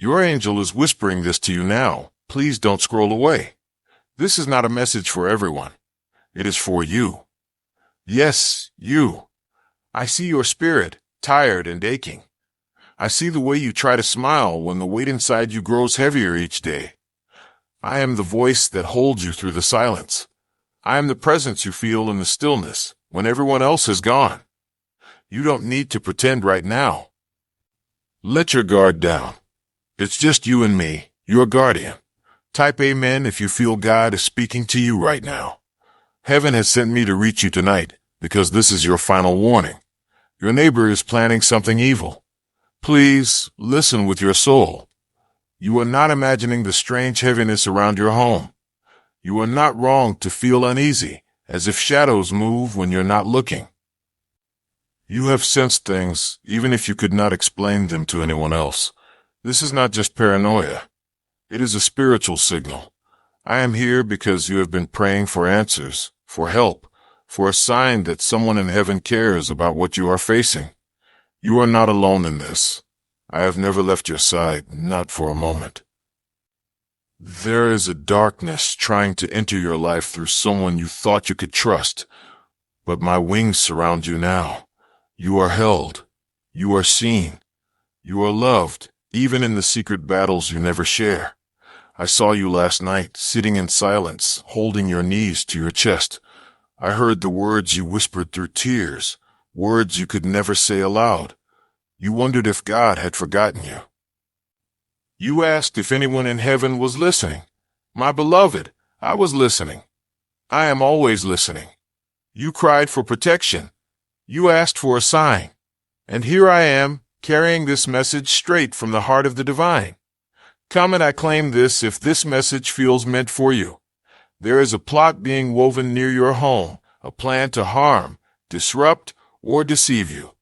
Your angel is whispering this to you now. Please don't scroll away. This is not a message for everyone. It is for you. Yes, you. I see your spirit, tired and aching. I see the way you try to smile when the weight inside you grows heavier each day. I am the voice that holds you through the silence. I am the presence you feel in the stillness when everyone else has gone. You don't need to pretend right now. Let your guard down. It's just you and me, your guardian. Type amen if you feel God is speaking to you right now. Heaven has sent me to reach you tonight because this is your final warning. Your neighbor is planning something evil. Please listen with your soul. You are not imagining the strange heaviness around your home. You are not wrong to feel uneasy, as if shadows move when you're not looking. You have sensed things, even if you could not explain them to anyone else. This is not just paranoia. It is a spiritual signal. I am here because you have been praying for answers, for help, for a sign that someone in heaven cares about what you are facing. You are not alone in this. I have never left your side, not for a moment. There is a darkness trying to enter your life through someone you thought you could trust, but my wings surround you now. You are held. You are seen. You are loved, even in the secret battles you never share. I saw you last night, sitting in silence, holding your knees to your chest. I heard the words you whispered through tears, words you could never say aloud. You wondered if God had forgotten you. You asked if anyone in heaven was listening. My beloved, I was listening. I am always listening. You cried for protection. You asked for a sign. And here I am, carrying this message straight from the heart of the divine. Come and I claim this if this message feels meant for you. There is a plot being woven near your home, a plan to harm, disrupt, or deceive you.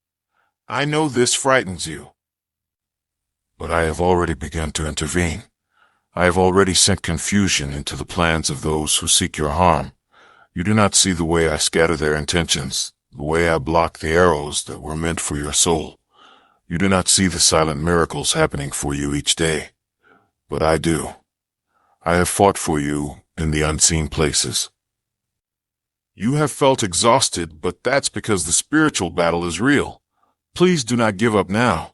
I know this frightens you. But I have already begun to intervene. I have already sent confusion into the plans of those who seek your harm. You do not see the way I scatter their intentions, the way I block the arrows that were meant for your soul. You do not see the silent miracles happening for you each day. But I do. I have fought for you in the unseen places. You have felt exhausted, but that's because the spiritual battle is real. Please do not give up now.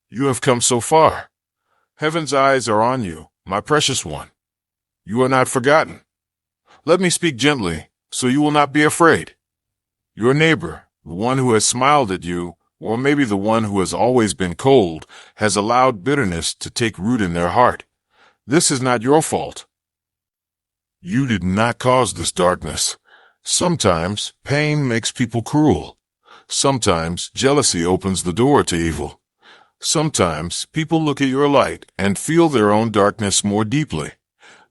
You have come so far. Heaven's eyes are on you, my precious one. You are not forgotten. Let me speak gently, so you will not be afraid. Your neighbor, the one who has smiled at you, or maybe the one who has always been cold, has allowed bitterness to take root in their heart. This is not your fault. You did not cause this darkness. Sometimes pain makes people cruel. Sometimes jealousy opens the door to evil. Sometimes people look at your light and feel their own darkness more deeply.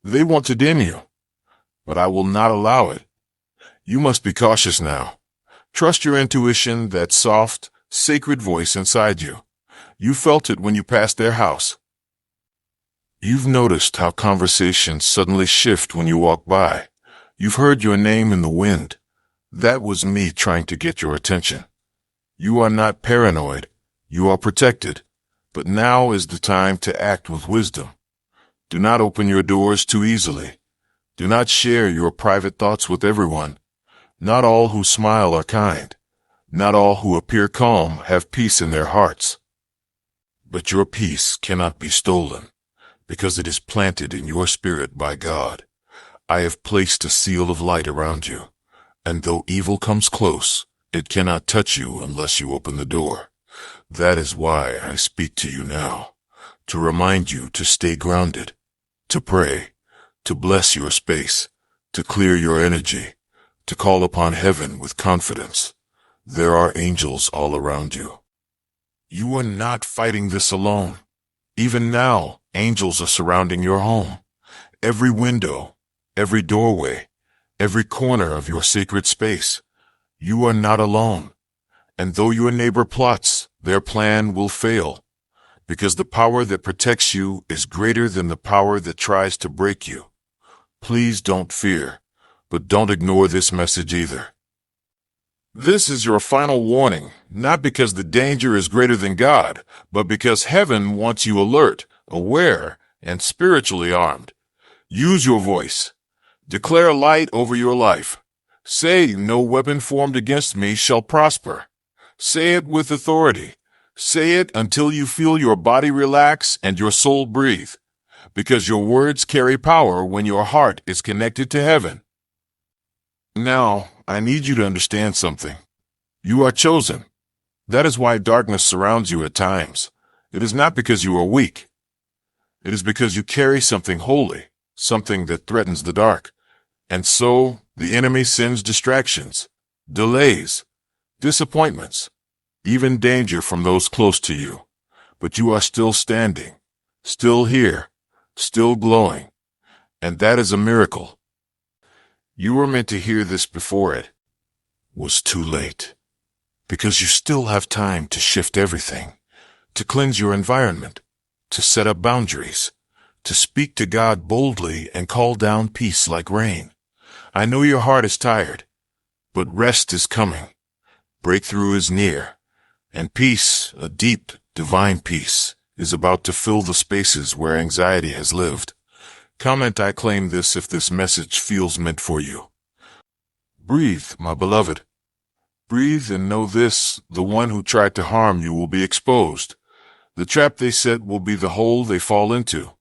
They want to dim you, but I will not allow it. You must be cautious now. Trust your intuition, that soft, sacred voice inside you. You felt it when you passed their house. You've noticed how conversations suddenly shift when you walk by. You've heard your name in the wind. That was me trying to get your attention. You are not paranoid. You are protected. But now is the time to act with wisdom. Do not open your doors too easily. Do not share your private thoughts with everyone. Not all who smile are kind. Not all who appear calm have peace in their hearts. But your peace cannot be stolen, because it is planted in your spirit by God. I have placed a seal of light around you, and though evil comes close, it cannot touch you unless you open the door. That is why I speak to you now, to remind you to stay grounded, to pray, to bless your space, to clear your energy, to call upon heaven with confidence. There are angels all around you. You are not fighting this alone. Even now, angels are surrounding your home. Every window, every doorway, every corner of your sacred space. You are not alone. And though your neighbor plots, their plan will fail, because the power that protects you is greater than the power that tries to break you. Please don't fear, but don't ignore this message either. This is your final warning, not because the danger is greater than God, but because heaven wants you alert, aware, and spiritually armed. Use your voice. Declare light over your life. Say, "No weapon formed against me shall prosper." Say it with authority. Say it until you feel your body relax and your soul breathe, because your words carry power when your heart is connected to heaven. Now, I need you to understand something. You are chosen. That is why darkness surrounds you at times. It is not because you are weak. It is because you carry something holy, something that threatens the dark. And so, the enemy sends distractions, delays, disappointments, even danger from those close to you. But you are still standing, still here, still glowing. And that is a miracle. You were meant to hear this before it was too late. Because you still have time to shift everything, to cleanse your environment, to set up boundaries, to speak to God boldly and call down peace like rain. I know your heart is tired, but rest is coming. Breakthrough is near, and peace, a deep, divine peace, is about to fill the spaces where anxiety has lived. Comment "I claim this" if this message feels meant for you. Breathe, my beloved. Breathe and know this: the one who tried to harm you will be exposed. The trap they set will be the hole they fall into.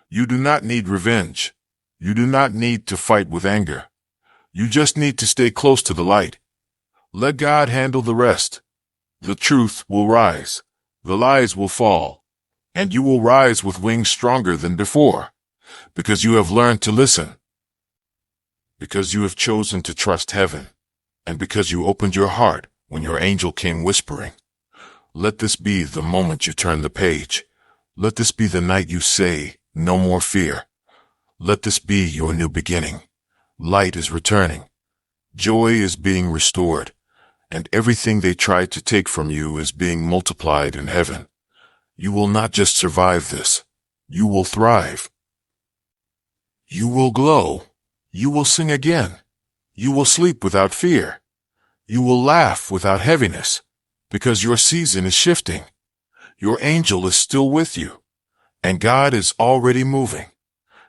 You do not need revenge. You do not need to fight with anger. You just need to stay close to the light. Let God handle the rest. The truth will rise. The lies will fall. And you will rise with wings stronger than before. Because you have learned to listen. Because you have chosen to trust heaven. And because you opened your heart when your angel came whispering. Let this be the moment you turn the page. Let this be the night you say, "No more fear." Let this be your new beginning. Light is returning. Joy is being restored. And everything they tried to take from you is being multiplied in heaven. You will not just survive this. You will thrive. You will glow. You will sing again. You will sleep without fear. You will laugh without heaviness, because your season is shifting. Your angel is still with you, and God is already moving.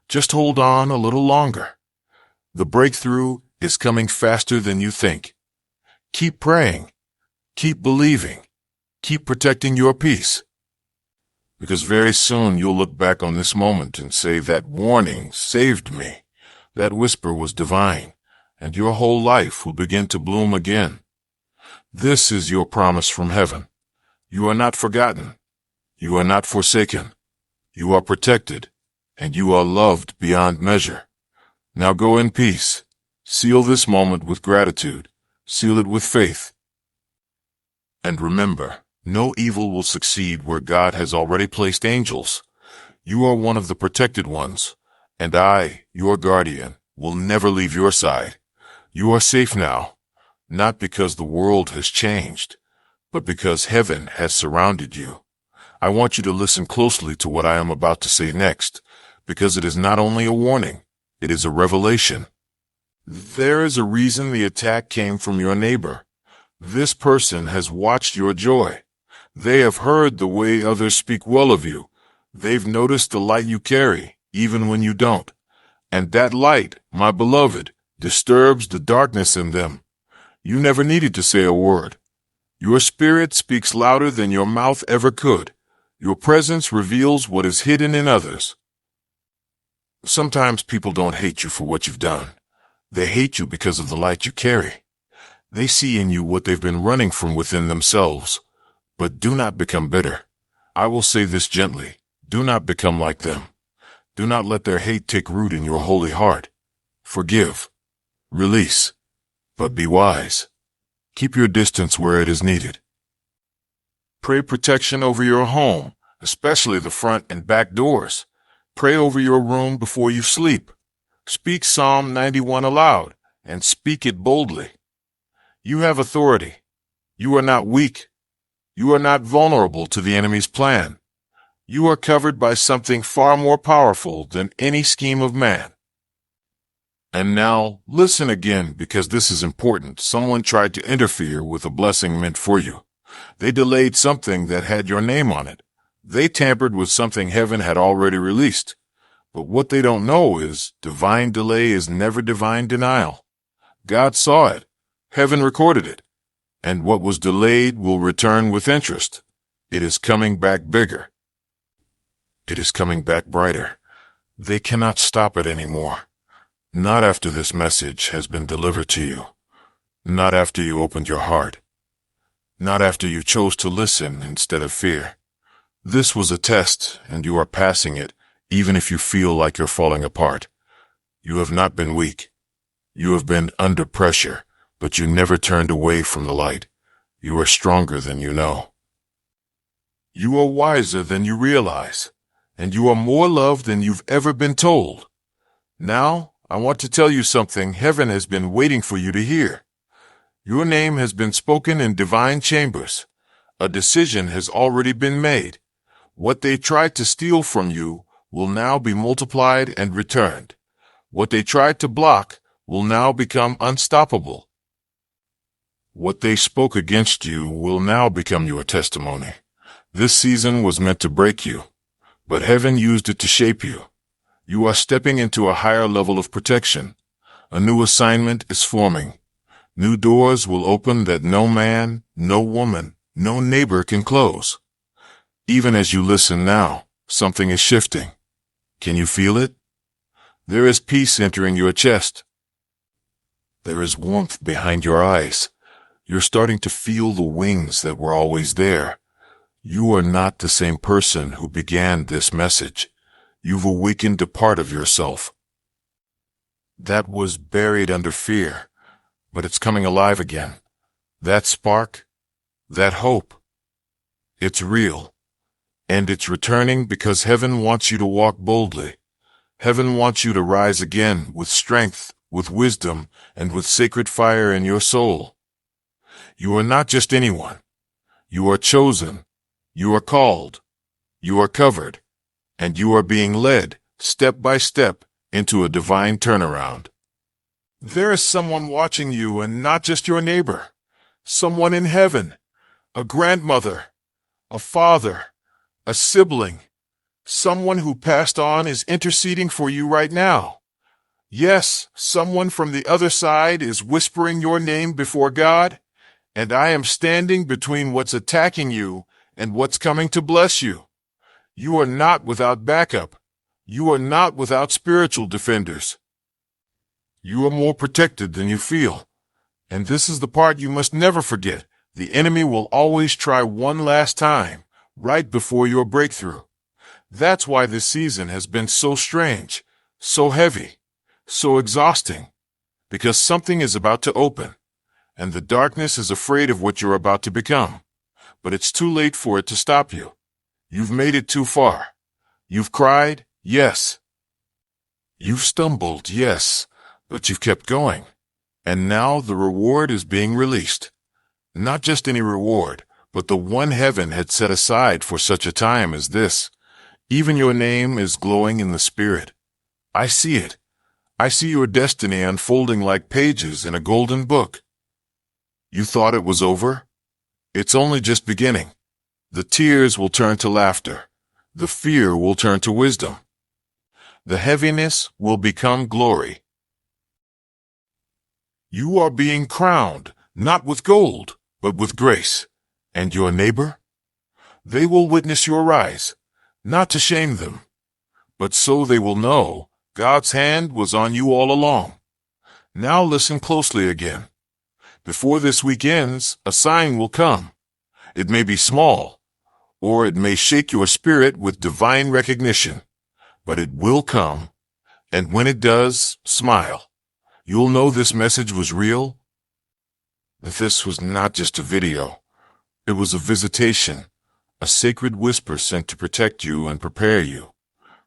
Just hold on a little longer. The breakthrough is coming faster than you think. Keep praying. Keep believing. Keep protecting your peace. Because very soon you'll look back on this moment and say, "That warning saved me. That whisper was divine." And your whole life will begin to bloom again. This is your promise from heaven. You are not forgotten. You are not forsaken. You are protected, and you are loved beyond measure. Now go in peace. Seal this moment with gratitude. Seal it with faith. And remember, no evil will succeed where God has already placed angels. You are one of the protected ones, and I, your guardian, will never leave your side. You are safe now, not because the world has changed, but because heaven has surrounded you. I want you to listen closely to what I am about to say next, because it is not only a warning, it is a revelation. There is a reason the attack came from your neighbor. This person has watched your joy. They have heard the way others speak well of you. They've noticed the light you carry, even when you don't. And that light, my beloved, disturbs the darkness in them. You never needed to say a word. Your spirit speaks louder than your mouth ever could. Your presence reveals what is hidden in others. Sometimes people don't hate you for what you've done. They hate you because of the light you carry. They see in you what they've been running from within themselves. But do not become bitter. I will say this gently. Do not become like them. Do not let their hate take root in your holy heart. Forgive. Release. But be wise. Keep your distance where it is needed. Pray protection over your home, especially the front and back doors. Pray over your room before you sleep. Speak Psalm 91 aloud, and speak it boldly. You have authority. You are not weak. You are not vulnerable to the enemy's plan. You are covered by something far more powerful than any scheme of man. And now, listen again, because this is important. Someone tried to interfere with a blessing meant for you. They delayed something that had your name on it. They tampered with something heaven had already released. But what they don't know is divine delay is never divine denial. God saw it. Heaven recorded it. And what was delayed will return with interest. It is coming back bigger. It is coming back brighter. They cannot stop it anymore. Not after this message has been delivered to you. Not after you opened your heart. Not after you chose to listen instead of fear. This was a test, and you are passing it, even if you feel like you're falling apart. You have not been weak. You have been under pressure, but you never turned away from the light. You are stronger than you know. You are wiser than you realize, and you are more loved than you've ever been told. Now, I want to tell you something heaven has been waiting for you to hear. Your name has been spoken in divine chambers. A decision has already been made. What they tried to steal from you will now be multiplied and returned. What they tried to block will now become unstoppable. What they spoke against you will now become your testimony. This season was meant to break you, but heaven used it to shape you. You are stepping into a higher level of protection. A new assignment is forming. New doors will open that no man, no woman, no neighbor can close. Even as you listen now, something is shifting. Can you feel it? There is peace entering your chest. There is warmth behind your eyes. You're starting to feel the wings that were always there. You are not the same person who began this message. You've awakened a part of yourself that was buried under fear, but it's coming alive again. That spark, that hope, it's real. And it's returning because heaven wants you to walk boldly. Heaven wants you to rise again with strength, with wisdom, and with sacred fire in your soul. You are not just anyone. You are chosen. You are called. You are covered. And you are being led, step by step, into a divine turnaround. There is someone watching you, and not just your neighbor. Someone in heaven. A grandmother. A father. A sibling. Someone who passed on is interceding for you right now. Yes, someone from the other side is whispering your name before God, and I am standing between what's attacking you and what's coming to bless you. You are not without backup. You are not without spiritual defenders. You are more protected than you feel. And this is the part you must never forget. The enemy will always try one last time, right before your breakthrough. That's why this season has been so strange, so heavy, so exhausting. Because something is about to open, and the darkness is afraid of what you're about to become. But it's too late for it to stop you. You've made it too far. You've cried, yes. You've stumbled, yes, but you've kept going. And now the reward is being released. Not just any reward, but the one heaven had set aside for such a time as this. Even your name is glowing in the spirit. I see it. I see your destiny unfolding like pages in a golden book. You thought it was over? It's only just beginning. The tears will turn to laughter. The fear will turn to wisdom. The heaviness will become glory. You are being crowned, not with gold, but with grace. And your neighbor? They will witness your rise, not to shame them, but so they will know God's hand was on you all along. Now listen closely again. Before this week ends, a sign will come. It may be small, or it may shake your spirit with divine recognition, but it will come. And when it does, smile. You'll know this message was real. That this was not just a video. It was a visitation, a sacred whisper sent to protect you and prepare you.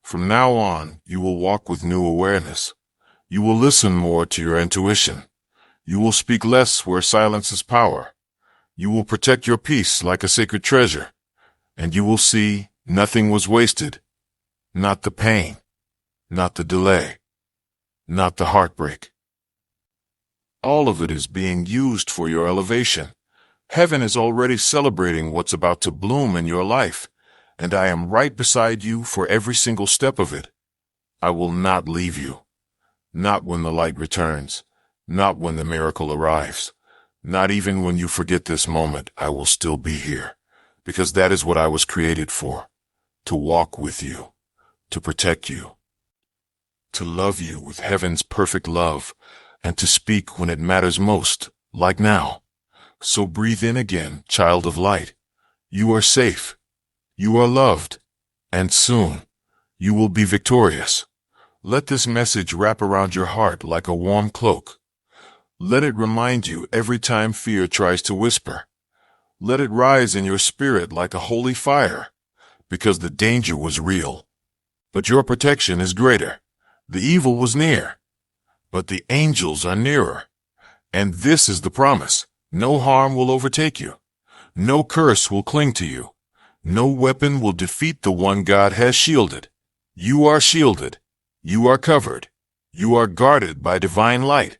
From now on, you will walk with new awareness. You will listen more to your intuition. You will speak less where silence is power. You will protect your peace like a sacred treasure. And you will see nothing was wasted. Not the pain, not the delay, not the heartbreak. All of it is being used for your elevation. Heaven is already celebrating what's about to bloom in your life. and I am right beside you for every single step of it. I will not leave you. Not when the light returns, not when the miracle arrives, not even when you forget this moment. I will still be here, because that is what I was created for, to walk with you, to protect you, to love you with heaven's perfect love, and to speak when it matters most, like now. So breathe in again, child of light. You are safe. You are loved. And soon, you will be victorious. Let this message wrap around your heart like a warm cloak. Let it remind you every time fear tries to whisper. Let it rise in your spirit like a holy fire, because the danger was real. But your protection is greater. The evil was near, but the angels are nearer. And this is the promise. No harm will overtake you. No curse will cling to you. No weapon will defeat the one God has shielded. You are shielded. You are covered. You are guarded by divine light.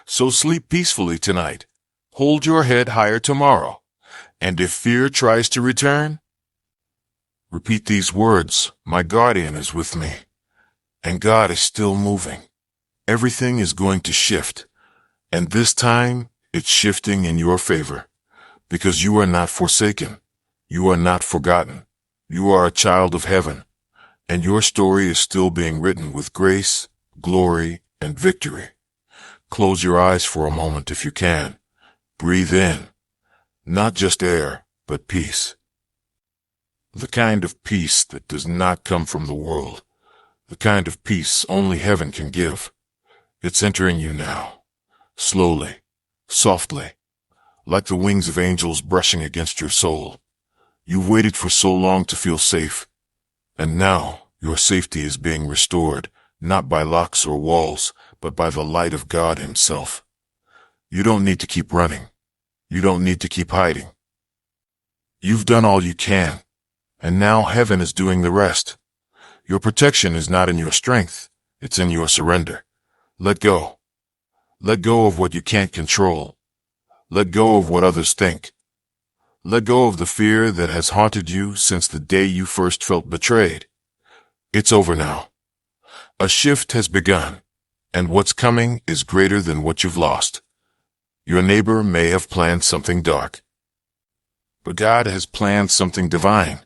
So sleep peacefully tonight. Hold your head higher tomorrow. And if fear tries to return, repeat these words: my guardian is with me. And God is still moving. Everything is going to shift. And this time, it's shifting in your favor. Because you are not forsaken. You are not forgotten. You are a child of heaven. And your story is still being written with grace, glory, and victory. Close your eyes for a moment if you can. Breathe in. Not just air, but peace. The kind of peace that does not come from the world. The kind of peace only heaven can give. It's entering you now. Slowly, softly, like the wings of angels brushing against your soul. You've waited for so long to feel safe. And now, your safety is being restored, not by locks or walls, but by the light of God Himself. You don't need to keep running. You don't need to keep hiding. You've done all you can, and now heaven is doing the rest. Your protection is not in your strength, it's in your surrender. Let go. Let go of what you can't control. Let go of what others think. Let go of the fear that has haunted you since the day you first felt betrayed. It's over now. A shift has begun, and what's coming is greater than what you've lost. Your neighbor may have planned something dark, but God has planned something divine,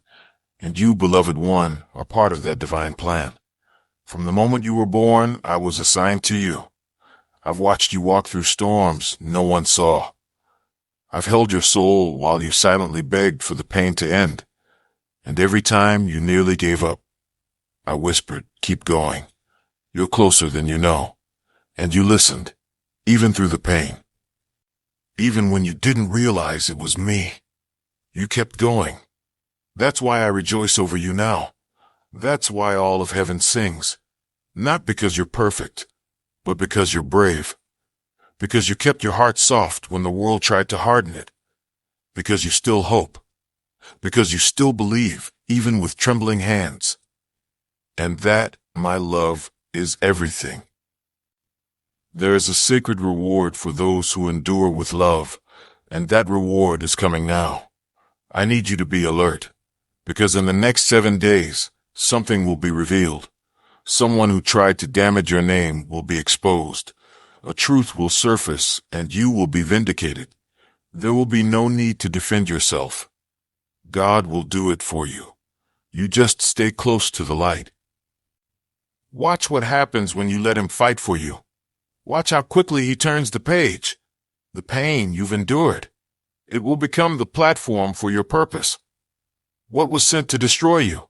and you, beloved one, are part of that divine plan. From the moment you were born, I was assigned to you. I've watched you walk through storms no one saw. I've held your soul while you silently begged for the pain to end. And every time you nearly gave up, I whispered, keep going. You're closer than you know. And you listened, even through the pain. Even when you didn't realize it was me. You kept going. That's why I rejoice over you now. That's why all of heaven sings. Not because you're perfect, but because you're brave. Because you kept your heart soft when the world tried to harden it. Because you still hope. Because you still believe, even with trembling hands. And that, my love, is everything. There is a sacred reward for those who endure with love, and that reward is coming now. I need you to be alert, because in the next 7 days, something will be revealed. Someone who tried to damage your name will be exposed. A truth will surface, and you will be vindicated. There will be no need to defend yourself. God will do it for you. You just stay close to the light. Watch what happens when you let Him fight for you. Watch how quickly He turns the page. The pain you've endured. It will become the platform for your purpose. What was sent to destroy you?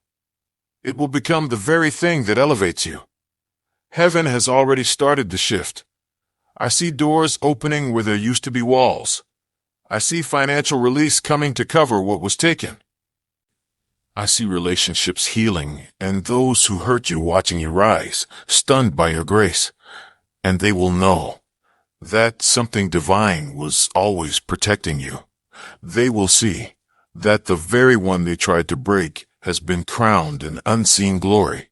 It will become the very thing that elevates you. Heaven has already started the shift. I see doors opening where there used to be walls. I see financial release coming to cover what was taken. I see relationships healing and those who hurt you watching you rise, stunned by your grace. And they will know that something divine was always protecting you. They will see that the very one they tried to break has been crowned in unseen glory.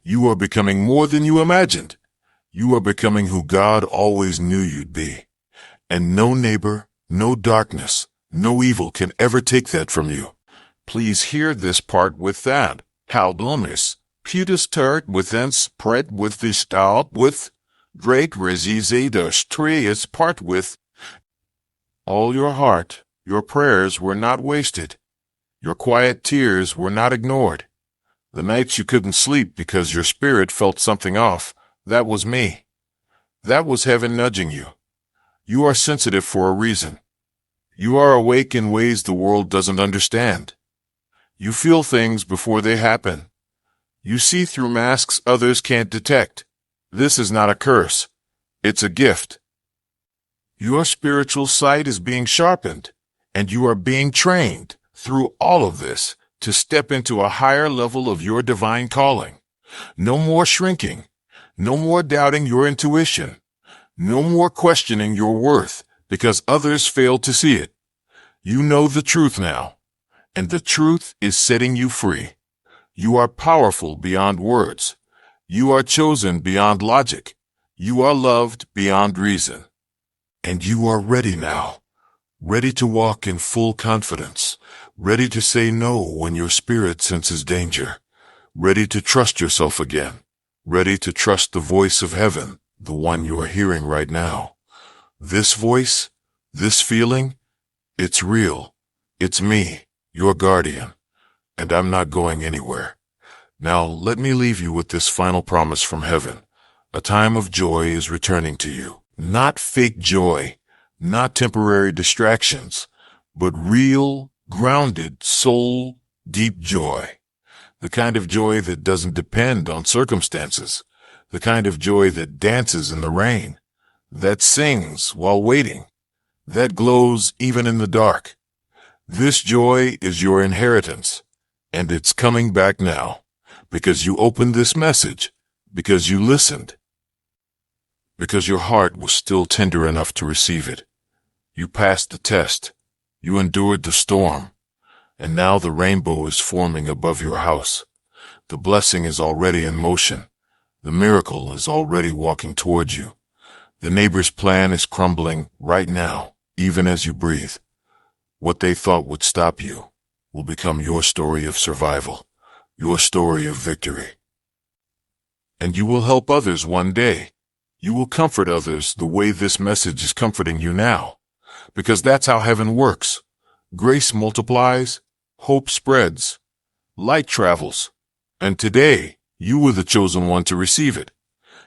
You are becoming more than you imagined. You are becoming who God always knew you'd be. And no neighbor, no darkness, no evil can ever take that from you. Please hear this part with that. Haldonis, putus tert within spread with the stout with, great resizadus trias part with. All your heart, your prayers were not wasted. Your quiet tears were not ignored. The nights you couldn't sleep because your spirit felt something off, that was me. That was heaven nudging you. You are sensitive for a reason. You are awake in ways the world doesn't understand. You feel things before they happen. You see through masks others can't detect. This is not a curse. It's a gift. Your spiritual sight is being sharpened, and you are being trained through all of this to step into a higher level of your divine calling. No more shrinking. No more doubting your intuition. No more questioning your worth because others failed to see it. You know the truth now, and the truth is setting you free. You are powerful beyond words. You are chosen beyond logic. You are loved beyond reason. And you are ready now, ready to walk in full confidence, ready to say no when your spirit senses danger, ready to trust yourself again, ready to trust the voice of heaven, the one you are hearing right now. This voice, this feeling, it's real. It's me, your guardian, and I'm not going anywhere. Now let me leave you with this final promise from heaven. A time of joy is returning to you. Not fake joy, not temporary distractions, but real, grounded, soul, deep joy. The kind of joy that doesn't depend on circumstances. The kind of joy that dances in the rain, that sings while waiting, that glows even in the dark. This joy is your inheritance, and it's coming back now, because you opened this message, because you listened, because your heart was still tender enough to receive it. You passed the test, you endured the storm, and now the rainbow is forming above your house. The blessing is already in motion. The miracle is already walking towards you. The neighbor's plan is crumbling right now, even as you breathe. What they thought would stop you will become your story of survival, your story of victory. And you will help others one day. You will comfort others the way this message is comforting you now, because that's how heaven works. Grace multiplies, hope spreads, light travels, and today, you were the chosen one to receive it.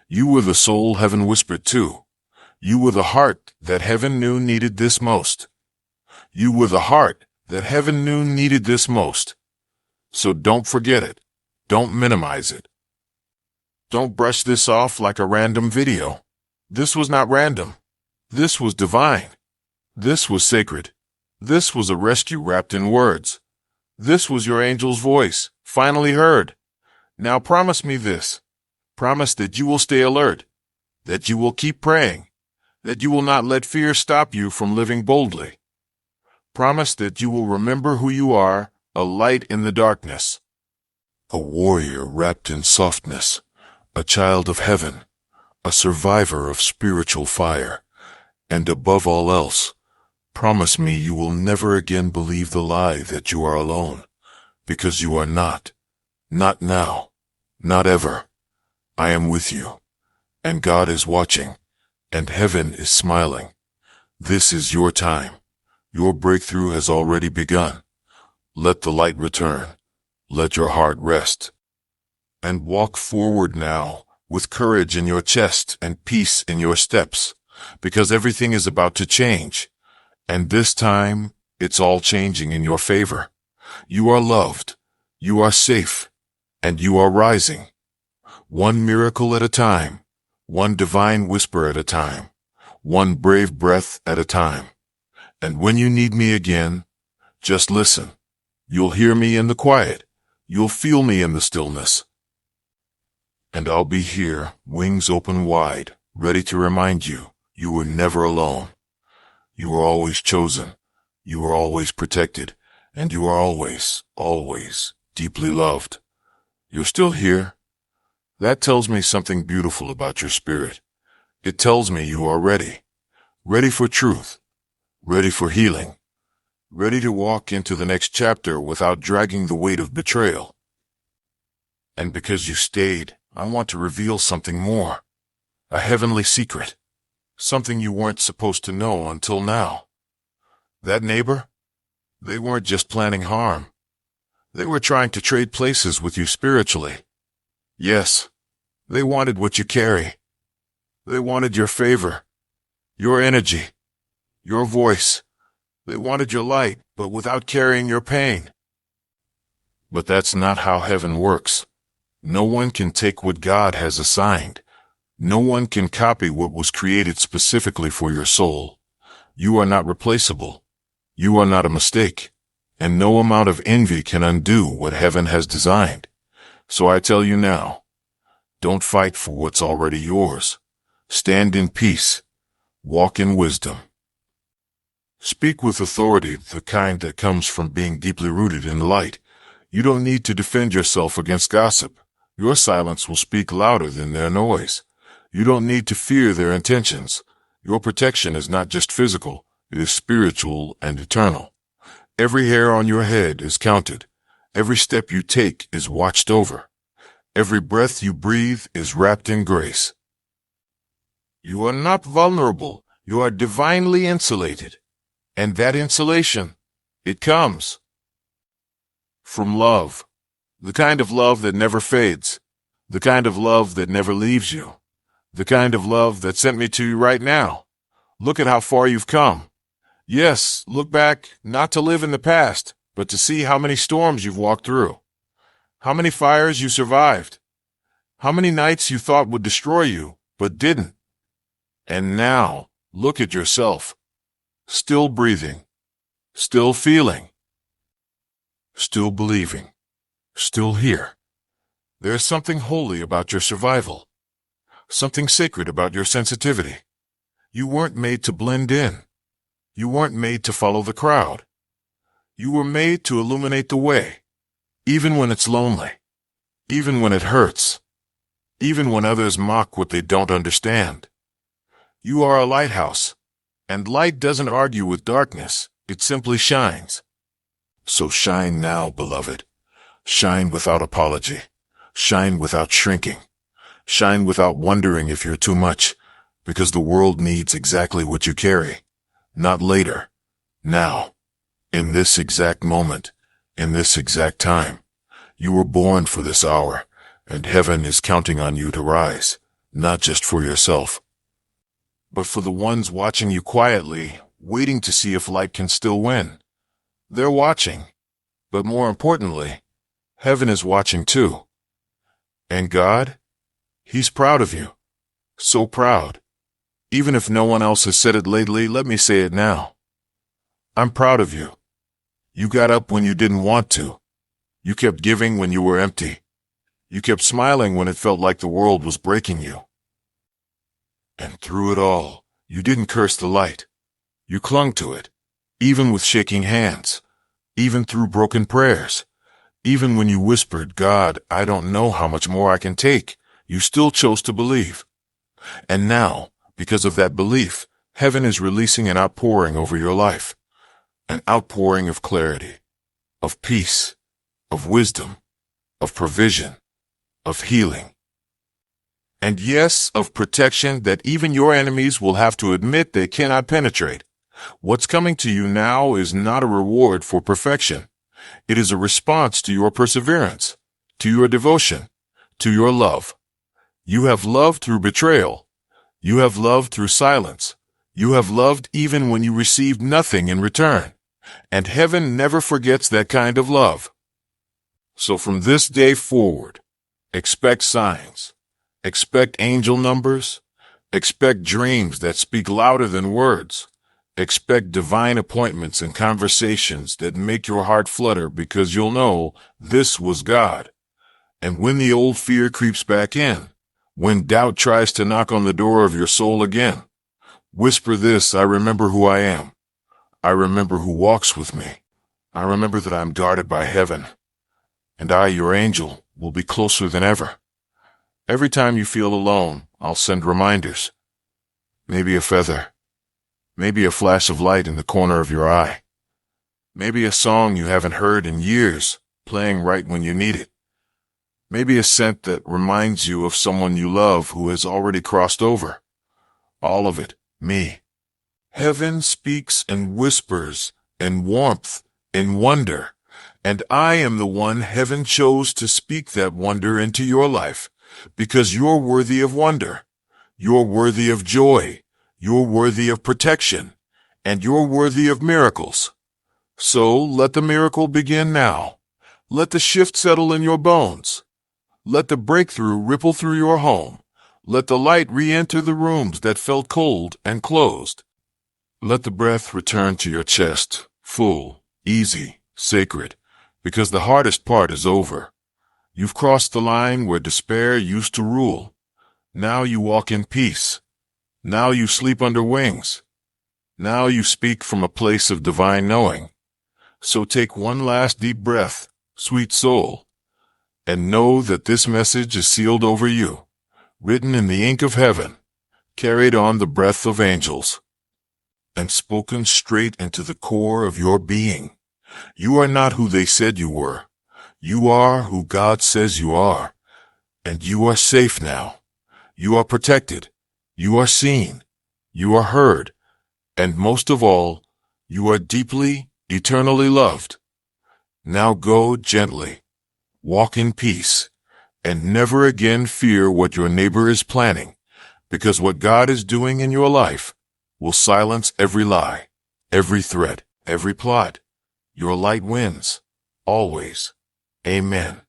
You were the soul heaven whispered to. You were the heart that heaven knew needed this most. You were the heart that heaven knew needed this most. So don't forget it. Don't minimize it. Don't brush this off like a random video. This was not random. This was divine. This was sacred. This was a rescue wrapped in words. This was your angel's voice, finally heard. Now promise me this. Promise that you will stay alert, that you will keep praying, that you will not let fear stop you from living boldly. Promise that you will remember who you are, a light in the darkness, a warrior wrapped in softness, a child of heaven, a survivor of spiritual fire, and above all else, promise me you will never again believe the lie that you are alone, because you are not. Not now. Not ever. I am with you. And God is watching. And heaven is smiling. This is your time. Your breakthrough has already begun. Let the light return. Let your heart rest. And walk forward now, with courage in your chest and peace in your steps, because everything is about to change. And this time, it's all changing in your favor. You are loved. You are safe. And you are rising. One miracle at a time. One divine whisper at a time. One brave breath at a time. And when you need me again, just listen. You'll hear me in the quiet. You'll feel me in the stillness. And I'll be here, wings open wide, ready to remind you, you were never alone. You were always chosen. You were always protected. And you are always, always deeply loved. You're still here. That tells me something beautiful about your spirit. It tells me you are ready. Ready for truth. Ready for healing. ready to walk into the next chapter without dragging the weight of betrayal. And because you stayed, I want to reveal something more. A heavenly secret. Something you weren't supposed to know until now. That neighbor? They weren't just planning harm. They were trying to trade places with you spiritually. Yes, they wanted what you carry. They wanted your favor, your energy, your voice. They wanted your light, but without carrying your pain. But that's not how heaven works. No one can take what God has assigned. No one can copy what was created specifically for your soul. You are not replaceable. You are not a mistake. And no amount of envy can undo what heaven has designed. So I tell you now, don't fight for what's already yours. Stand in peace. Walk in wisdom. Speak with authority, the kind that comes from being deeply rooted in light. You don't need to defend yourself against gossip. Your silence will speak louder than their noise. You don't need to fear their intentions. Your protection is not just physical, it is spiritual and eternal. Every hair on your head is counted. Every step you take is watched over. Every breath you breathe is wrapped in grace. You are not vulnerable. You are divinely insulated. And that insulation, it comes from love. The kind of love that never fades. The kind of love that never leaves you. The kind of love that sent me to you right now. Look at how far you've come. Yes, look back, not to live in the past, but to see how many storms you've walked through. How many fires you survived. How many nights you thought would destroy you, but didn't. And now, look at yourself. Still breathing. Still feeling. Still believing. Still here. There's something holy about your survival. Something sacred about your sensitivity. You weren't made to blend in. You weren't made to follow the crowd. You were made to illuminate the way, even when it's lonely, even when it hurts, even when others mock what they don't understand. You are a lighthouse, and light doesn't argue with darkness, it simply shines. So shine now, beloved. Shine without apology. Shine without shrinking. Shine without wondering if you're too much, because the world needs exactly what you carry. Not later. Now. In this exact moment. In this exact time. You were born for this hour, and heaven is counting on you to rise, not just for yourself, but for the ones watching you quietly, waiting to see if light can still win. They're watching. But more importantly, heaven is watching too. And God? He's proud of you. So proud. Even if no one else has said it lately, let me say it now. I'm proud of you. You got up when you didn't want to. You kept giving when you were empty. You kept smiling when it felt like the world was breaking you. And through it all, you didn't curse the light. You clung to it, even with shaking hands, even through broken prayers. Even when you whispered, God, I don't know how much more I can take, you still chose to believe. And now, because of that belief, heaven is releasing an outpouring over your life. An outpouring of clarity, of peace, of wisdom, of provision, of healing. And yes, of protection that even your enemies will have to admit they cannot penetrate. What's coming to you now is not a reward for perfection. It is a response to your perseverance, to your devotion, to your love. You have loved through betrayal. You have loved through silence. You have loved even when you received nothing in return. And heaven never forgets that kind of love. So from this day forward, expect signs. Expect angel numbers. Expect dreams that speak louder than words. Expect divine appointments and conversations that make your heart flutter because you'll know this was God. And when the old fear creeps back in, when doubt tries to knock on the door of your soul again, whisper this, I remember who I am. I remember who walks with me. I remember that I'm guarded by heaven. And I, your angel, will be closer than ever. Every time you feel alone, I'll send reminders. Maybe a feather. Maybe a flash of light in the corner of your eye. Maybe a song you haven't heard in years, playing right when you need it. Maybe a scent that reminds you of someone you love who has already crossed over. All of it, me. Heaven speaks in whispers, in warmth, in wonder, and I am the one heaven chose to speak that wonder into your life, because you're worthy of wonder. You're worthy of joy. You're worthy of protection. And you're worthy of miracles. So let the miracle begin now. Let the shift settle in your bones. Let the breakthrough ripple through your home. Let the light re-enter the rooms that felt cold and closed. Let the breath return to your chest, full, easy, sacred, because the hardest part is over. You've crossed the line where despair used to rule. Now you walk in peace. Now you sleep under wings. Now you speak from a place of divine knowing. So take one last deep breath, sweet soul, and know that this message is sealed over you, written in the ink of heaven, carried on the breath of angels, and spoken straight into the core of your being. You are not who they said you were. You are who God says you are, and you are safe now. You are protected. You are seen. You are heard. And most of all, you are deeply, eternally loved. Now go gently, walk in peace, and never again fear what your neighbor is planning, because what God is doing in your life will silence every lie, every threat, every plot. Your light wins, always. Amen.